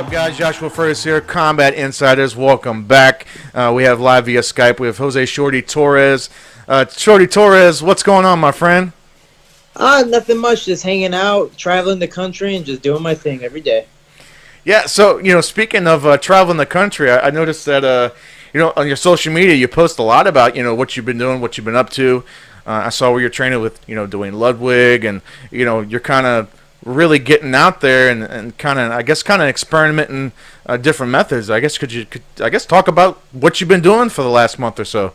up, guys? Joshua Furtis here, Combat Insiders. Welcome back. We have live via Skype. We have Jose Shorty Torres. Shorty Torres, what's going on, my friend? Nothing much. Just hanging out, traveling the country, and just doing my thing every day. Yeah, so, speaking of traveling the country, I noticed that, on your social media, you post a lot about, what you've been doing, what you've been up to. I saw where you're training with, Dwayne Ludwig, and, you're kind of really getting out there and kind of experimenting different methods. Could you talk about what you've been doing for the last month or so?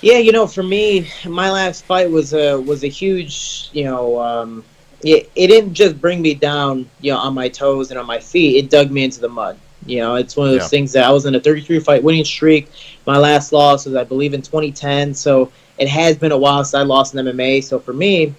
Yeah, for me, my last fight was a huge, it didn't just bring me down, on my toes and on my feet. It dug me into the mud. It's one of those things that I was in a 33 fight winning streak. My last loss was, I believe, in 2010. So it has been a while since I lost in MMA. So for me,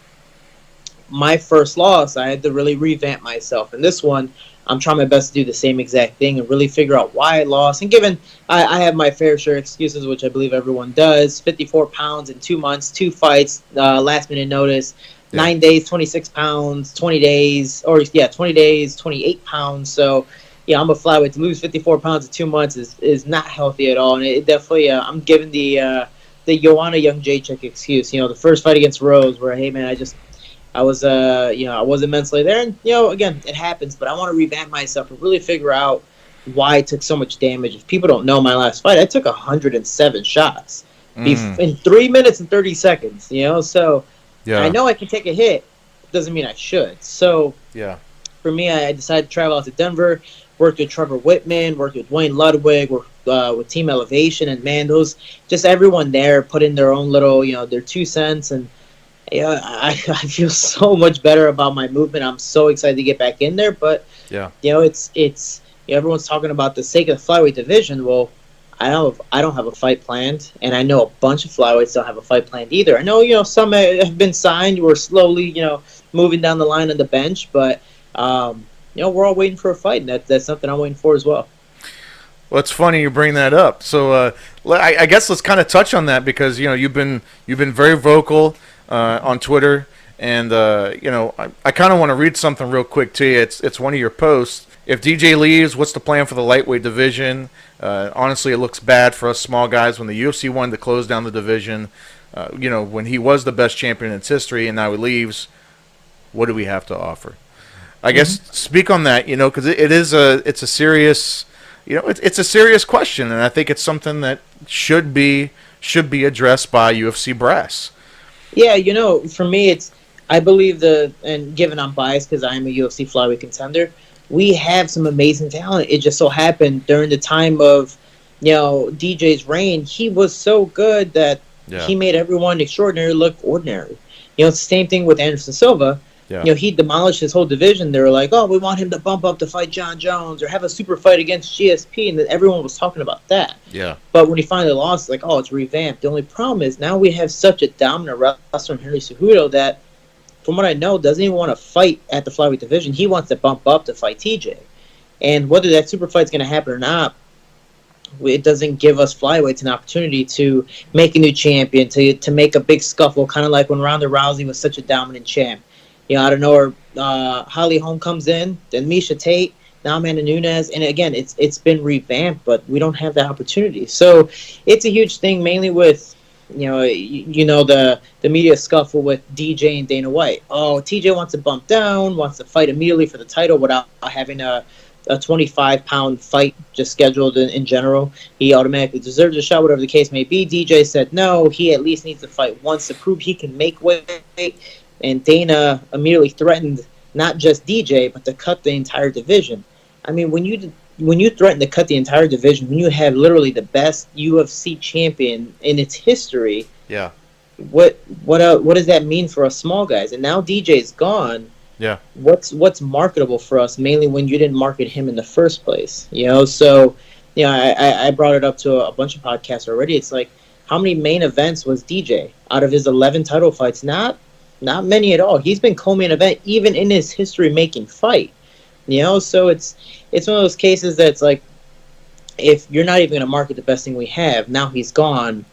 my first loss, I had to really revamp myself. And this one, I'm trying my best to do the same exact thing and really figure out why I lost. And given I have my fair share of excuses, which I believe everyone does, 54 pounds in 2 months, 2 fights, last minute notice, 9 days, 26 pounds, 20 days, 20 days, 28 pounds. So, I'm a flyweight. To lose 54 pounds in 2 months is not healthy at all. And it definitely, I'm giving the Joanna Young Jacek excuse. The first fight against Rose where, hey, man, I wasn't mentally there. And, again, it happens. But I want to revamp myself and really figure out why I took so much damage. If people don't know my last fight, I took 107 shots in 3 minutes and 30 seconds, So I know I can take a hit. Doesn't mean I should. So for me, I decided to travel out to Denver, worked with Trevor Whitman, worked with Dwayne Ludwig, worked with Team Elevation. And, man, just everyone there put in their own little, their 2 cents. And, I feel so much better about my movement. I'm so excited to get back in there. But it's everyone's talking about the sake of the flyweight division. Well, I don't have a fight planned, and I know a bunch of flyweights don't have a fight planned either. I know some have been signed. We're slowly moving down the line on the bench, but we're all waiting for a fight, and that's something I'm waiting for as well. Well, it's funny you bring that up. So I guess let's kind of touch on that because you've been very vocal on Twitter, and I kind of want to read something real quick to you. It's one of your posts. If DJ leaves, what's the plan for the lightweight division? Honestly, it looks bad for us small guys when the UFC wanted to close down the division. When he was the best champion in its history, and now he leaves. What do we have to offer? I guess speak on that. Because it's a serious. It's a serious question, and I think it's something that should be addressed by UFC brass. Yeah, for me, I believe and given I'm biased because I am a UFC flyweight contender, we have some amazing talent. It just so happened during the time of, DJ's reign, he was so good that he made everyone extraordinary look ordinary. It's the same thing with Anderson Silva. Yeah. He demolished his whole division. They were like, oh, we want him to bump up to fight John Jones or have a super fight against GSP, and then everyone was talking about that. Yeah. But when he finally lost, it's like, oh, it's revamped. The only problem is now we have such a dominant wrestler in Henry Cejudo that, from what I know, doesn't even want to fight at the flyweight division. He wants to bump up to fight TJ. And whether that super fight's going to happen or not, it doesn't give us flyweights an opportunity to make a new champion, to make a big scuffle, kind of like when Ronda Rousey was such a dominant champ. I don't know, Holly Holm comes in, then Miesha Tate, now Amanda Nunes, and again, it's been revamped, but we don't have that opportunity. So it's a huge thing, mainly with, the media scuffle with DJ and Dana White. Oh, TJ wants to bump down, wants to fight immediately for the title without having a 25-pound fight just scheduled in general. He automatically deserves a shot, whatever the case may be. DJ said no, he at least needs to fight once to prove he can make weight. And Dana immediately threatened not just DJ, but to cut the entire division. I mean, when you threaten to cut the entire division, when you have literally the best UFC champion in its history, what does that mean for us small guys? And now DJ's gone. Yeah. What's marketable for us? Mainly when you didn't market him in the first place. So I brought it up to a bunch of podcasts already. It's like, how many main events was DJ out of his 11 title fights? Not many at all. He's been co-main event even in his history-making fight. So it's one of those cases that's like, if you're not even going to market the best thing we have, now he's gone,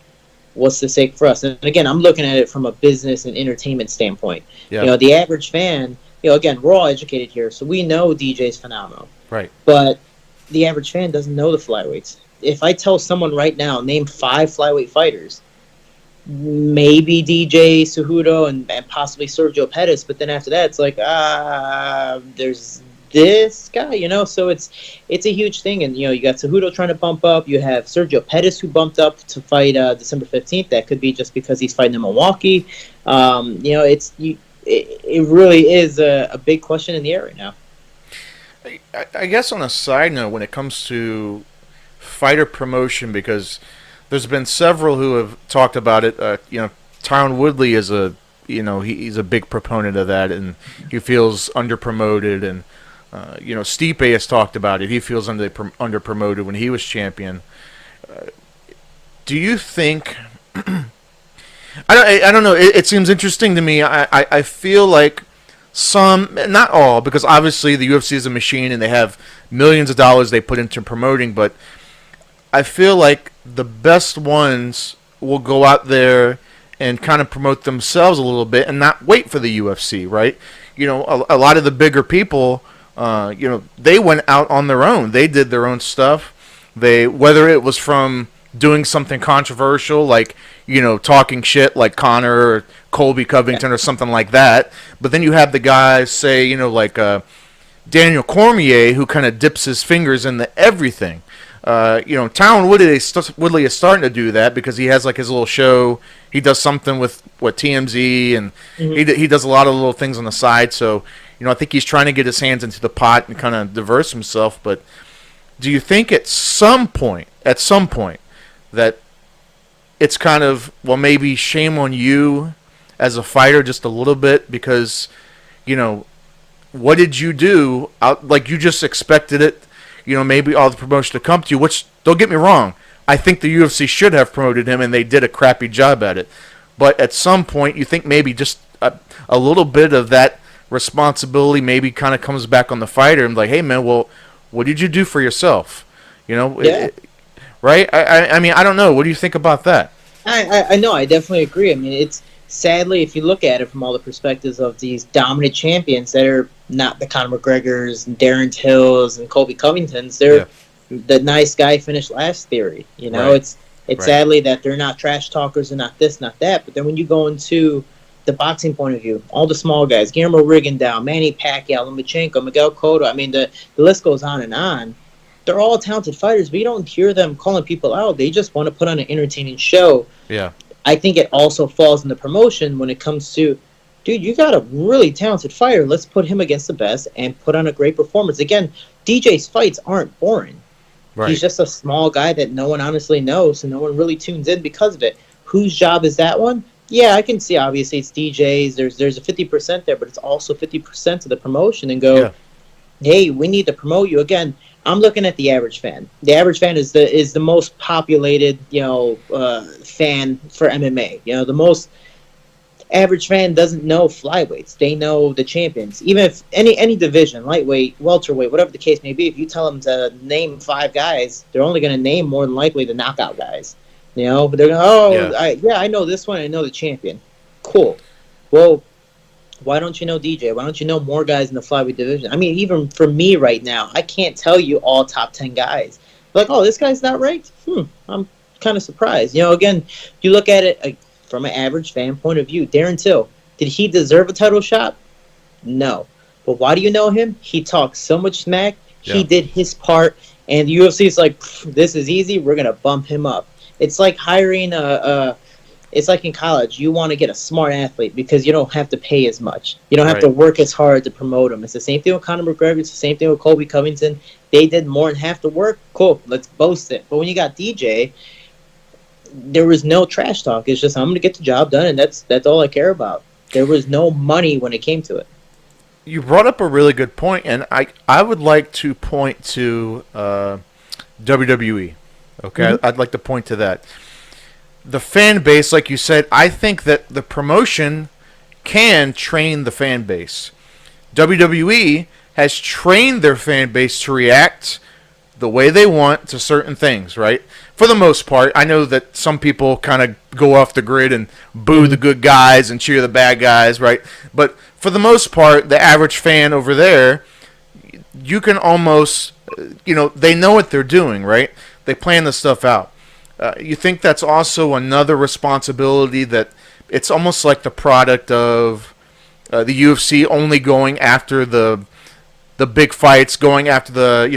what's the sake for us? And again, I'm looking at it from a business and entertainment standpoint. Yeah. The average fan, again, we're all educated here, so we know DJ's phenomenal. Right. But the average fan doesn't know the flyweights. If I tell someone right now, name 5 flyweight fighters, maybe DJ Cejudo and possibly Sergio Pettis, but then after that, it's like there's this guy, So it's a huge thing, and you got Cejudo trying to bump up. You have Sergio Pettis who bumped up to fight December 15th. That could be just because he's fighting in Milwaukee. It really is a big question in the air right now. I guess on a side note, when it comes to fighter promotion, because there's been several who have talked about it. Tyron Woodley is he's a big proponent of that, and he feels underpromoted. And Stipe has talked about it. He feels underpromoted when he was champion. Do you think? I don't know. It seems interesting to me. I feel like some, not all, because obviously the UFC is a machine and they have millions of dollars they put into promoting, but I feel like the best ones will go out there and kind of promote themselves a little bit and not wait for the UFC, right? A lot of the bigger people, they went out on their own. They did their own stuff. Whether it was from doing something controversial, like, talking shit like Conor or Colby Covington or something like that. But then you have the guys, say, like Daniel Cormier, who kind of dips his fingers into everything. Tyron Woodley is starting to do that because he has like his little show. He does something with TMZ, and he does a lot of little things on the side. So, I think he's trying to get his hands into the pot and kind of diverse himself. But do you think at some point, that it's kind of, well, maybe shame on you as a fighter just a little bit because, what did you do? Like, you just expected it, maybe all the promotion to come to you, which, don't get me wrong, I think the UFC should have promoted him and they did a crappy job at it. But at some point, you think maybe just a little bit of that responsibility maybe kind of comes back on the fighter and like, hey, man, well, what did you do for yourself? Yeah. Right? I mean, I don't know. What do you think about that? I know. I definitely agree. I mean, it's sadly, if you look at it from all the perspectives of these dominant champions that are not the Conor McGregors and Darren Tills and Colby Covingtons, they're the nice guy finished last theory. Right. It's sadly that they're not trash talkers and not this, not that. But then when you go into the boxing point of view, all the small guys, Guillermo Rigondeaux, Manny Pacquiao, Lomachenko, Miguel Cotto, I mean, the list goes on and on. They're all talented fighters, but you don't hear them calling people out. They just want to put on an entertaining show. Yeah. I think it also falls in the promotion when it comes to, dude, you got a really talented fighter. Let's put him against the best and put on a great performance. Again, DJ's fights aren't boring. Right. He's just a small guy that no one honestly knows, and no one really tunes in because of it. Whose job is that one? Yeah, I can see, obviously, it's DJ's. There's a 50% there, but it's also 50% of the promotion and go, hey, we need to promote you. Again, I'm looking at the average fan. The average fan is the most populated, fan for MMA. The most average fan doesn't know flyweights. They know the champions. Even if any division, lightweight, welterweight, whatever the case may be, if you tell them to name 5 guys, they're only going to name more than likely the knockout guys. But they're going, I know this one. I know the champion. Cool. Well, why don't you know DJ? Why don't you know more guys in the flyweight division? I mean, even for me right now, I can't tell you all top 10 guys. Like, oh, this guy's not ranked? I'm kind of surprised. Again, you look at it from an average fan point of view. Darren Till, did he deserve a title shot? No. But why do you know him? He talks so much smack. Yeah. He did his part. And the UFC is like, this is easy. We're going to bump him up. It's like hiring it's like in college. You want to get a smart athlete because you don't have to pay as much. You don't have to work as hard to promote them. It's the same thing with Conor McGregor. It's the same thing with Colby Covington. They did more than half the work. Cool. Let's boast it. But when you got DJ, there was no trash talk. It's just, I'm going to get the job done, and that's all I care about. There was no money when it came to it. You brought up a really good point, and I would like to point to WWE. Okay, mm-hmm. I'd like to point to that. The fan base, like you said, I think that the promotion can train the fan base. WWE has trained their fan base to react the way they want to certain things, right? For the most part, I know that some people kind of go off the grid and boo the good guys and cheer the bad guys, right? But for the most part, the average fan over there, you can almost they know what they're doing, right? They plan this stuff out. You think that's also another responsibility, that it's almost like the product of the UFC only going after the big fights, going after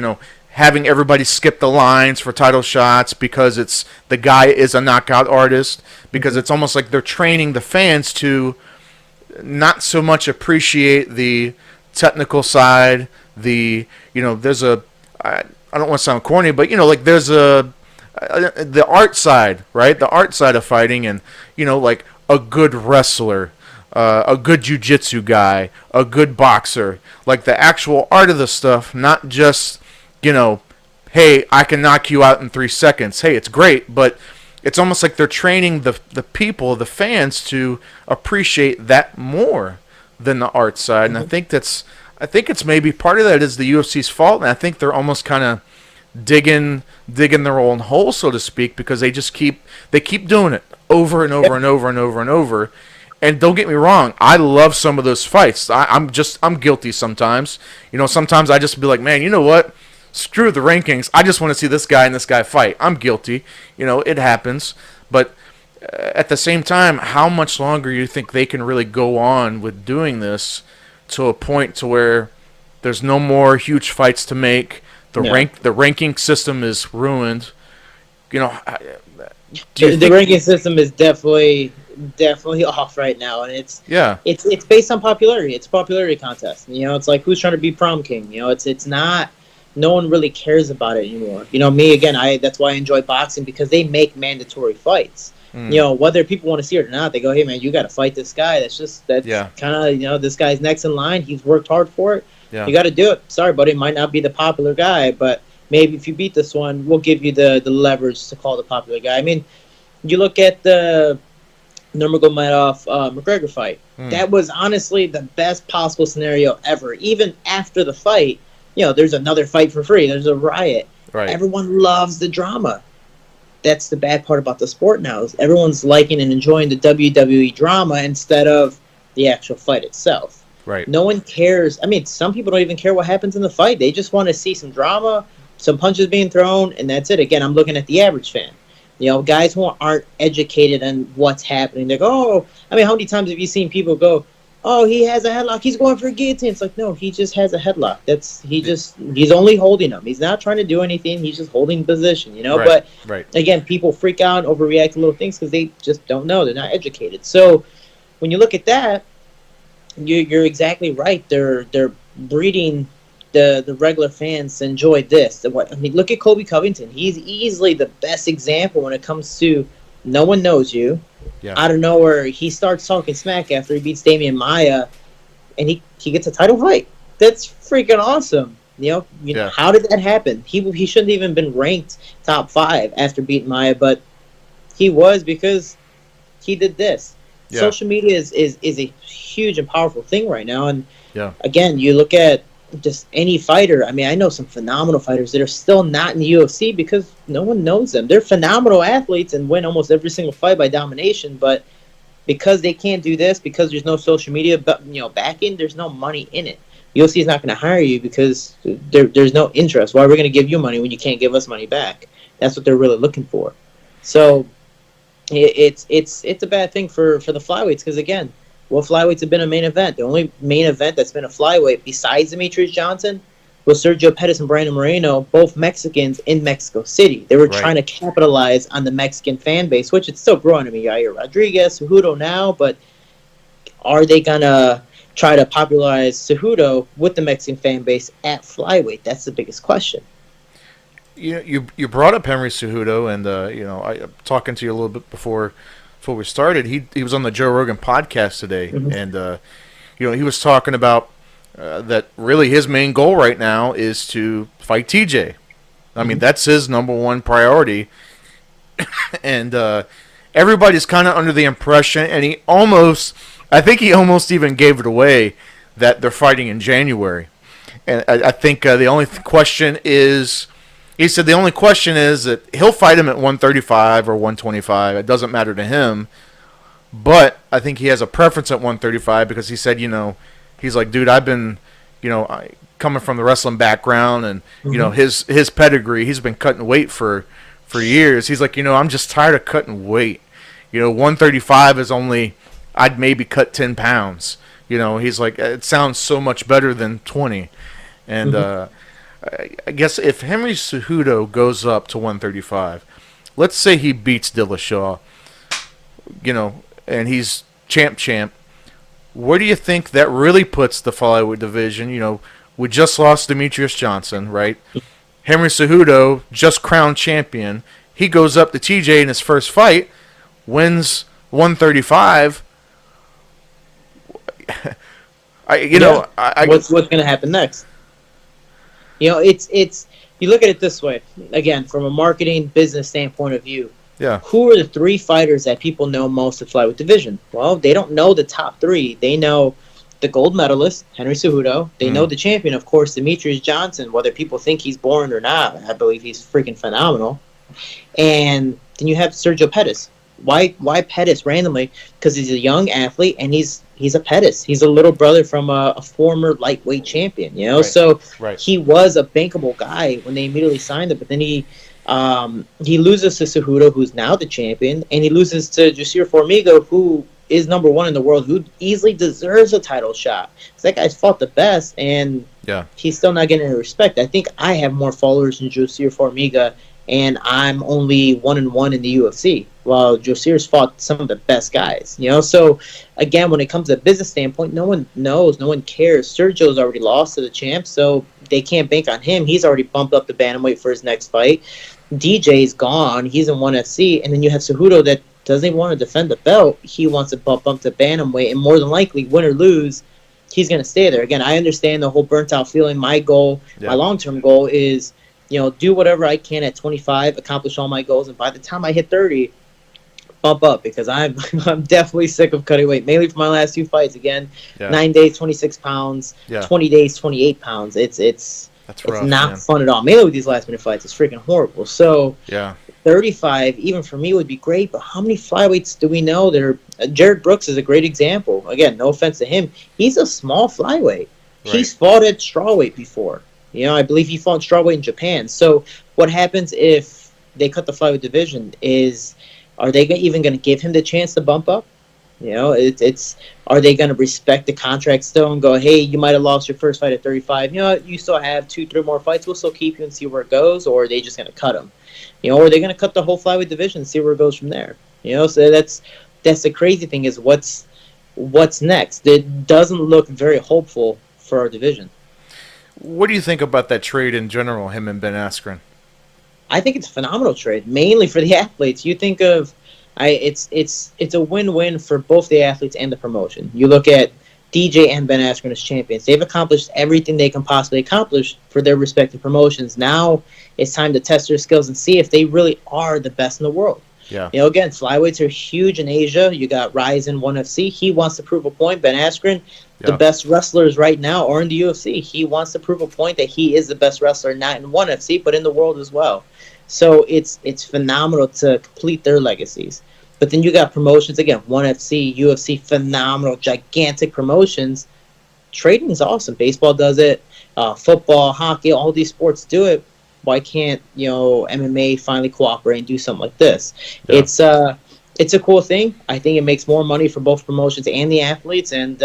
having everybody skip the lines for title shots because it's the guy is a knockout artist, because it's almost like they're training the fans to not so much appreciate the technical side, there's I don't want to sound corny, but like there's the art side, right? The art side of fighting, and like a good wrestler, a good jiu-jitsu guy, a good boxer, like the actual art of the stuff, not just hey, I can knock you out in 3 seconds. Hey, it's great, but it's almost like they're training the people, the fans, to appreciate that more than the art side. And I think it's maybe part of that is the UFC's fault, and I think they're almost kind of digging their own hole, so to speak, because they keep doing it over and over and over and over and over. And don't get me wrong, I love some of those fights. I'm guilty sometimes. Sometimes I just be like, man, you know what? Screw the rankings. I just want to see this guy and this guy fight. I'm guilty. It happens. But at the same time, how much longer do you think they can really go on with doing this to a point to where there's no more huge fights to make? The ranking system is ruined. The ranking system is definitely off right now, and it's based on popularity. It's a popularity contest. It's like who's trying to be prom king. It's not. No one really cares about it anymore. Me again. That's why I enjoy boxing, because they make mandatory fights. Whether people want to see it or not, they go, "Hey man, you got to fight this guy." That's kind of this guy's next in line. He's worked hard for it. Yeah. You got to do it. Sorry, buddy, it might not be the popular guy, but maybe if you beat this one, we'll give you the leverage to call the popular guy. I mean, you look at the Nurmagomedov McGregor fight. That was honestly the best possible scenario ever. Even after the fight, there's another fight for free. There's a riot. Right. Everyone loves the drama. That's the bad part about the sport now. Is everyone's liking and enjoying the WWE drama instead of the actual fight itself. Right. No one cares. I mean, some people don't even care what happens in the fight. They just want to see some drama, some punches being thrown, and that's it. Again, I'm looking at the average fan. Guys who aren't educated on what's happening. They go, oh, I mean, how many times have you seen people go, oh, he has a headlock, he's going for a guillotine? It's like, no, he just has a headlock. He's only holding him. He's not trying to do anything. He's just holding position, Right, but again, people freak out and overreact to little things because they just don't know. They're not educated. So when you look at that, you're exactly right. They're breeding the regular fans to enjoy this. I mean, look at Colby Covington. He's easily the best example when it comes to no one knows you. Yeah. Out of nowhere, he starts talking smack after he beats Damian Maia, and he gets a title fight. That's freaking awesome. How did that happen? He shouldn't have even been ranked top 5 after beating Maia, but he was because he did this. Yeah. Social media is a huge and powerful thing right now, and again, you look at just any fighter. I mean, I know some phenomenal fighters that are still not in the UFC because no one knows them. They're phenomenal athletes and win almost every single fight by domination, but because they can't do this, because there's no social media, backing, there's no money in it. UFC is not going to hire you because there's no interest. Why are we going to give you money when you can't give us money back? That's what they're really looking for. So it's a bad thing for the flyweights because, again, what flyweights have been a main event? The only main event that's been a flyweight besides Demetrious Johnson was Sergio Pettis and Brandon Moreno, both Mexicans in Mexico City. They were trying to capitalize on the Mexican fan base, which it's still growing. I mean, Yair Rodriguez, Cejudo now, but are they going to try to popularize Cejudo with the Mexican fan base at flyweight? That's the biggest question. You brought up Henry Cejudo, and I talking to you a little bit before we started. He was on the Joe Rogan podcast today, and he was talking about that really his main goal right now is to fight TJ. I mean, that's his number one priority, and everybody's kind of under the impression, and I think he almost even gave it away that they're fighting in January, and I think the only question is. He said the only question is that he'll fight him at 135 or 125. It doesn't matter to him. But I think he has a preference at 135 because he said, he's like, dude, I've been, because coming from the wrestling background, and you know Mm-hmm. his pedigree. He's been cutting weight for years. He's like, I'm just tired of cutting weight. 135 is only, I'd maybe cut 10 pounds. He's like, it sounds so much better than 20. And I guess if Henry Cejudo goes up to 135, let's say he beats Dillashaw, and he's champ. Where do you think that really puts the flyweight division? We just lost Demetrious Johnson, right? Henry Cejudo, just crowned champion. He goes up to TJ in his first fight, wins 135. What's going to happen next? It's you look at it this way, again, from a marketing business standpoint of view. Yeah. Who are the 3 fighters that people know most at flyweight division? Well, they don't know the top 3. They know the gold medalist, Henry Cejudo. They know the champion, of course, Demetrious Johnson. Whether people think he's boring or not, I believe he's freaking phenomenal. And then you have Sergio Pettis. Why Pettis randomly? Because he's a young athlete and he's a Pettis. He's a little brother from a former lightweight champion. Right. So Right. He was a bankable guy when they immediately signed him. But then he loses to Cejudo, who's now the champion, and he loses to José Formiga, who is number 1 in the world, who easily deserves a title shot. Because that guy's fought the best, and he's still not getting any respect. I think I have more followers than José Formiga, and I'm only 1-1 in the UFC. While Josier's fought some of the best guys, So again, when it comes to a business standpoint, no one knows, no one cares. Sergio's already lost to the champ, so they can't bank on him. He's already bumped up the bantamweight for his next fight. DJ's gone; he's in 1FC, and then you have Cejudo that doesn't even want to defend the belt. He wants to bump up the bantamweight, and more than likely, win or lose, he's going to stay there. Again, I understand the whole burnt out feeling. My goal, my long term goal is, do whatever I can at 25, accomplish all my goals, and by the time I hit 30. Bump up, because I'm definitely sick of cutting weight, mainly for my last 2 fights. Again, 9 days, 26 pounds, 20 days, 28 pounds. It's rough, not man. fun at all. Mainly with these last minute fights, it's freaking horrible. So 35, even for me, would be great. But how many flyweights do we know that are? Jared Brooks is a great example. Again, no offense to him, he's a small flyweight. Right. He's fought at strawweight before. I believe he fought strawweight in Japan. So what happens if they cut the flyweight division is, are they even going to give him the chance to bump up? Are they going to respect the contract still and go, hey, you might have lost your first fight at 35. You still have 2-3 more fights. We'll still keep you and see where it goes. Or are they just going to cut him? Or are they going to cut the whole flyweight division and see where it goes from there? So that's the crazy thing, is what's next. It doesn't look very hopeful for our division. What do you think about that trade in general, him and Ben Askren? I think it's a phenomenal trade, mainly for the athletes. You think of, it's a win-win for both the athletes and the promotion. You look at DJ and Ben Askren as champions. They've accomplished everything they can possibly accomplish for their respective promotions. Now it's time to test their skills and see if they really are the best in the world. Yeah. Again, flyweights are huge in Asia. You got Ryzen 1FC. He wants to prove a point. Ben Askren, the best wrestlers right now are in the UFC. He wants to prove a point that he is the best wrestler, not in 1FC, but in the world as well. So it's phenomenal to complete their legacies. But then you got promotions, again, 1FC, UFC, phenomenal, gigantic promotions. Trading is awesome. Baseball does it. Football, hockey, all these sports do it. Why can't, MMA finally cooperate and do something like this? Yeah. It's a cool thing. I think it makes more money for both promotions and the athletes. And,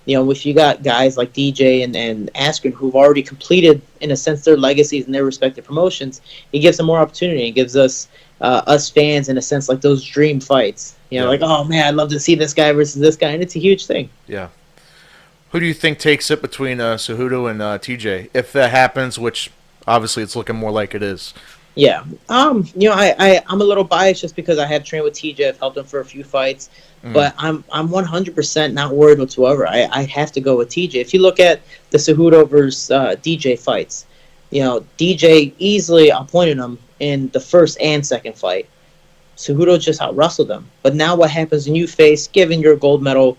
if you got guys like DJ and Askren who've already completed, in a sense, their legacies and their respective promotions, it gives them more opportunity. It gives us fans, in a sense, like those dream fights. Like, oh, man, I'd love to see this guy versus this guy. And it's a huge thing. Yeah. Who do you think takes it between Cejudo and TJ? If that happens, which obviously it's looking more like it is. Yeah. I'm a little biased just because I have trained with TJ. I've helped him for a few fights. But I'm 100% not worried whatsoever. I have to go with TJ. If you look at the Cejudo versus DJ fights, DJ easily outpointed him in the first and second fight. Cejudo just out-wrestled him. But now what happens when you face, given your gold medal,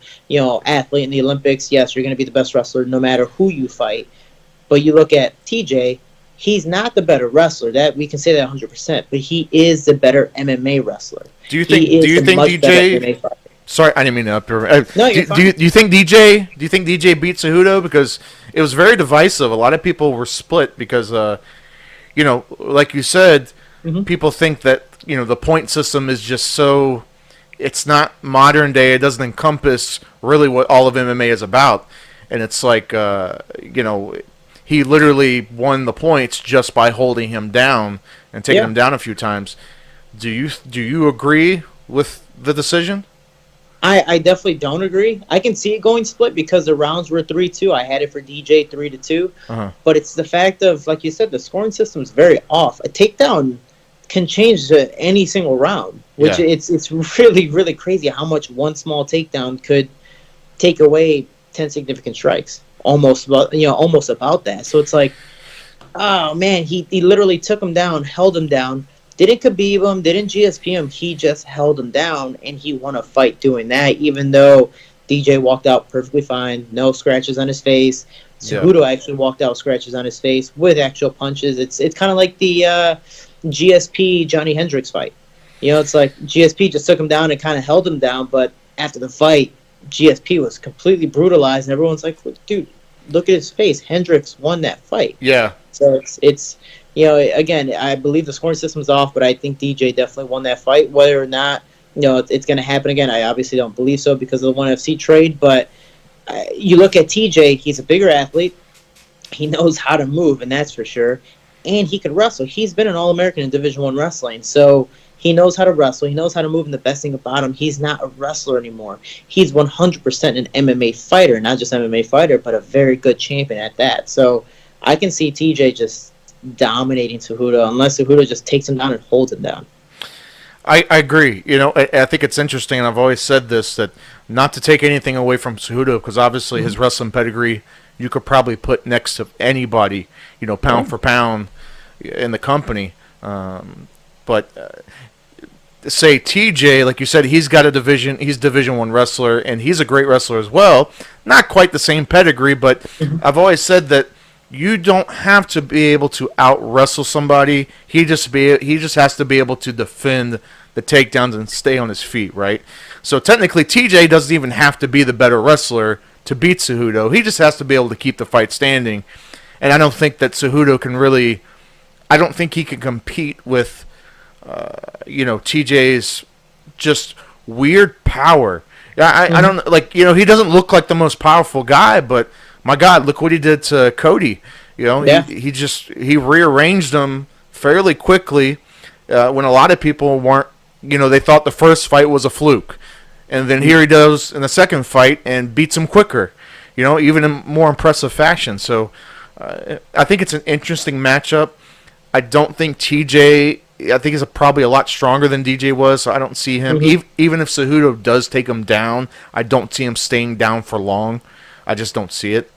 athlete in the Olympics, yes, you're going to be the best wrestler no matter who you fight. But you look at TJ, he's not the better wrestler. That we can say that 100%. But he is the better MMA wrestler. Do you think DJ? Sorry, I didn't mean to up your. No, you're fine. Do you think DJ? Do you think DJ beat Cejudo? Because it was very divisive. A lot of people were split because, like you said, people think that the point system is just so. It's not modern day. It doesn't encompass really what all of MMA is about, and it's like he literally won the points just by holding him down and taking him down a few times. Do you agree with the decision? I definitely don't agree. I can see it going split because the rounds were 3-2. I had it for DJ 3-2. But it's the fact of, like you said, the scoring system is very off. A takedown can change any single round, which it's really, really crazy how much one small takedown could take away 10 significant strikes. Almost about that. So it's like, oh man, he literally took him down, held him down. Didn't Khabib him, didn't GSP him, he just held him down, and he won a fight doing that, even though DJ walked out perfectly fine, no scratches on his face. Cejudo actually walked out scratches on his face with actual punches. It's kind of like the GSP Johnny Hendricks fight. It's like GSP just took him down and kind of held him down, but after the fight, GSP was completely brutalized, and everyone's like, dude, look at his face. Hendricks won that fight. Yeah. So it's again, I believe the scoring system's off, but I think DJ definitely won that fight. Whether or not, it's going to happen again, I obviously don't believe so because of the ONE FC trade. But you look at TJ, he's a bigger athlete. He knows how to move, and that's for sure. And he can wrestle. He's been an All-American in Division I wrestling, so he knows how to wrestle. He knows how to move, and the best thing about him, he's not a wrestler anymore. He's 100% an MMA fighter, not just MMA fighter, but a very good champion at that. So I can see TJ just dominating Cejudo unless Cejudo just takes him down and holds him down. I agree. I think it's interesting, and I've always said this, that not to take anything away from Cejudo, because obviously his wrestling pedigree you could probably put next to anybody, pound for pound in the company. But say TJ, like you said, he's Division I wrestler, and he's a great wrestler as well. Not quite the same pedigree, but I've always said that you don't have to be able to out-wrestle somebody. He just has to be able to defend the takedowns and stay on his feet, right? So technically, TJ doesn't even have to be the better wrestler to beat Cejudo. He just has to be able to keep the fight standing. And I don't think that Cejudo can really... I don't think he can compete with, TJ's just weird power. I don't... he doesn't look like the most powerful guy, but... My God, look what he did to Cody. He rearranged him fairly quickly when a lot of people weren't, they thought the first fight was a fluke. And then here he does in the second fight and beats him quicker, even in more impressive fashion. So I think it's an interesting matchup. I don't think TJ, I think he's probably a lot stronger than DJ was, so I don't see him. Even if Cejudo does take him down, I don't see him staying down for long. I just don't see it,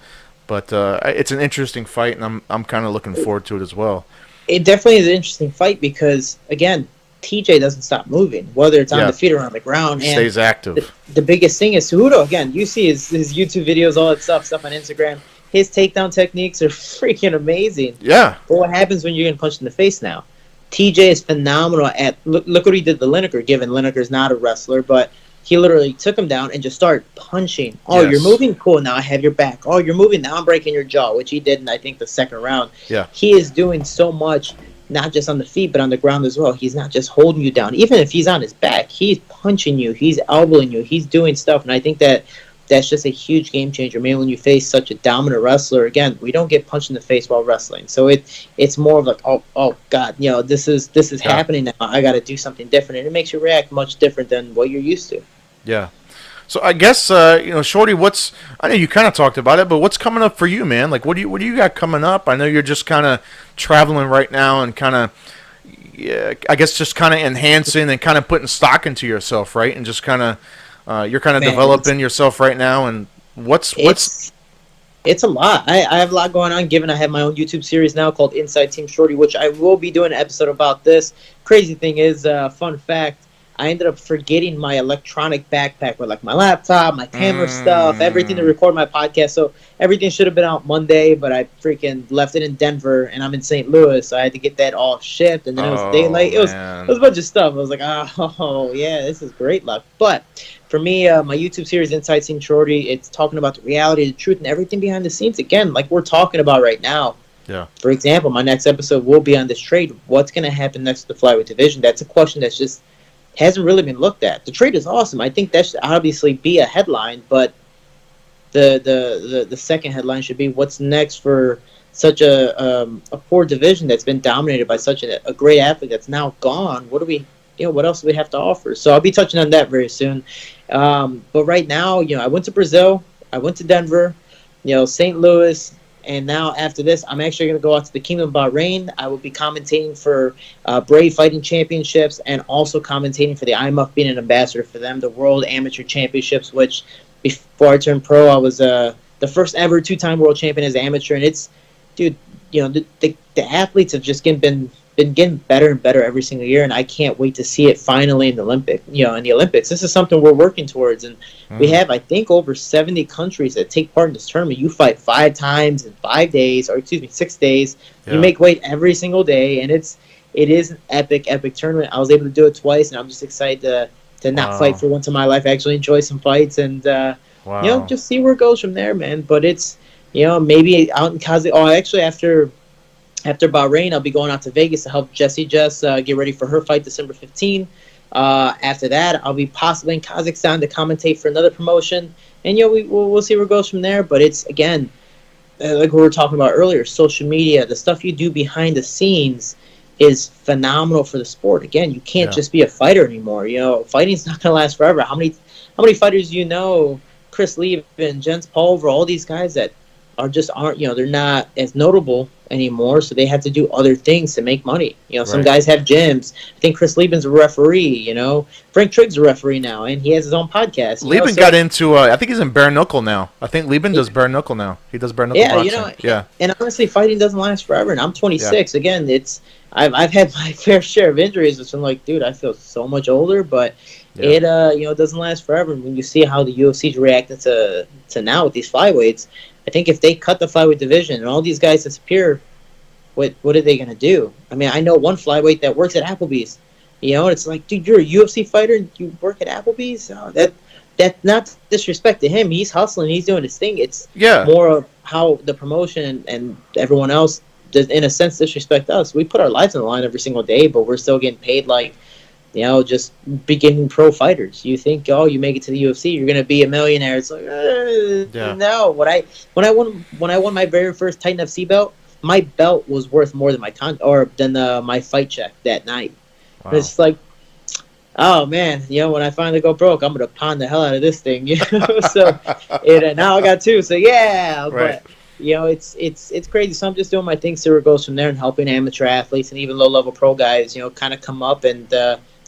but it's an interesting fight, and I'm kind of looking forward to it as well. It definitely is an interesting fight because, again, TJ doesn't stop moving, whether it's on the feet or on the ground. He stays active. The biggest thing is Cejudo, again, you see his YouTube videos, all that stuff on Instagram. His takedown techniques are freaking amazing. Yeah. But what happens when you're getting punched in the face now? TJ is phenomenal at, look what he did to Lineker, given Lineker's not a wrestler, but he literally took him down and just started punching. Oh, You're moving? Cool. Now I have your back. Oh, you're moving? Now I'm breaking your jaw, which he did in, I think, the second round. Yeah. He is doing so much, not just on the feet, but on the ground as well. He's not just holding you down. Even if he's on his back, he's punching you. He's elbowing you. He's doing stuff. And I think that's just a huge game changer. Man, when you face such a dominant wrestler, again, we don't get punched in the face while wrestling. So it's more of like, oh God, this is happening now. I got to do something different. And it makes you react much different than what you're used to. Yeah. So I guess Shorty, I know you kind of talked about it, but what's coming up for you, man? Like, what do you got coming up? I know you're just kind of traveling right now and kind of, I guess, just kind of enhancing and kind of putting stock into yourself, right? And just kind of, you're kind of developing yourself right now. And what's it's a lot. I have a lot going on, given I have my own YouTube series now called Inside Team Shorty, which I will be doing an episode about this. Crazy thing is, fun fact, I ended up forgetting my electronic backpack with like my laptop, my camera stuff, everything to Mm. record my podcast. So everything should have been out Monday, but I freaking left it in Denver, and I'm in St. Louis, so I had to get that all shipped. And then it was a day Oh late. It man. was a bunch of stuff. I was like, oh yeah, this is great luck. But for me, my YouTube series Inside Team Shorty, it's talking about the reality, the truth, and everything behind the scenes. Again, like we're talking about right now. Yeah. For example, my next episode will be on this trade. What's going to happen next to the flyweight division? That's a question that's just hasn't really been looked at. The trade is awesome. I think that should obviously be a headline, but the second headline should be what's next for such a poor division that's been dominated by such a great athlete that's now gone. What do we, what else do we have to offer? So I'll be touching on that very soon. But right now, I went to Brazil, I went to Denver, St. Louis. And now after this, I'm actually going to go out to the Kingdom of Bahrain. I will be commentating for Brave Fighting Championships and also commentating for the IMF, being an ambassador for them, the World Amateur Championships, which before I turned pro, I was the first ever 2-time world champion as an amateur. And it's, dude, the athletes have just been getting better and better every single year, and I can't wait to see it finally in the Olympics. This is something we're working towards, and we have, I think, over 70 countries that take part in this tournament. You fight 5 times in 5 days, or 6 days. Yeah. You make weight every single day, and it is an epic tournament. I was able to do it twice, and I'm just excited to not fight for once in my life. Actually enjoy some fights, and just see where it goes from there, man. But it's maybe out in Kazakhstan. Oh, actually, after Bahrain, I'll be going out to Vegas to help Jessie Jess get ready for her fight December 15. After that, I'll be possibly in Kazakhstan to commentate for another promotion. And, we'll see where it goes from there. But it's, again, like we were talking about earlier, social media, the stuff you do behind the scenes is phenomenal for the sport. Again, you can't just be a fighter anymore. Fighting's not going to last forever. How many fighters do you know? Chris Lieben, Jens Pulver, all these guys that aren't they're not as notable anymore, so they have to do other things to make money. Some guys have gyms. I think Chris Lieben's a referee. Frank Trigg's a referee now, and he has his own podcast. Lieben got into I think he's in bare knuckle now. I think Lieben does bare knuckle now. He does bare knuckle boxing. And honestly, fighting doesn't last forever, and I'm 26. Again, I've had my fair share of injuries, which I'm like, dude, I feel so much older, but it doesn't last forever. And when you see how the UFC's reacting to now with these flyweights, I think if they cut the flyweight division and all these guys disappear, what are they going to do? I mean, I know one flyweight that works at Applebee's. And it's like, dude, you're a UFC fighter and you work at Applebee's? Oh, that's not disrespect to him. He's hustling. He's doing his thing. It's more of how the promotion and everyone else, does, in a sense, disrespect us. We put our lives on the line every single day, but we're still getting paid like, just beginning pro fighters. You think, you make it to the UFC, you're gonna be a millionaire. It's like, no. When I won my very first Titan FC belt, my belt was worth more than my fight check that night. Wow. It's like, oh man, when I finally go broke, I'm gonna pawn the hell out of this thing. So now I got 2. So but it's crazy. So I'm just doing my thing. So it goes from there and helping amateur athletes and even low level pro guys, kind of come up and.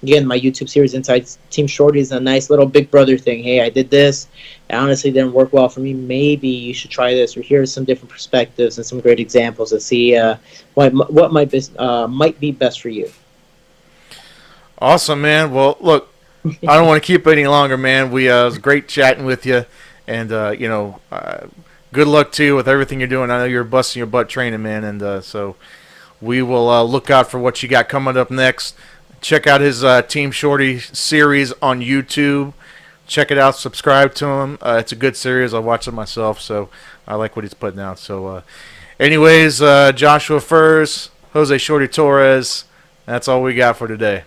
Again, my YouTube series Inside Team Shorty is a nice little big brother thing. Hey, I did this. It honestly didn't work well for me. Maybe you should try this. Or here's some different perspectives and some great examples to see what might be best for you. Awesome, man. Well, look, I don't want to keep it any longer, man. It was great chatting with you. And, good luck, too, with everything you're doing. I know you're busting your butt training, man. And so we will look out for what you got coming up next. Check out his Team Shorty series on YouTube. Check it out. Subscribe to him. It's a good series. I watch it myself, so I like what he's putting out. So, anyways, Joshua Furs, Jose Shorty Torres. That's all we got for today.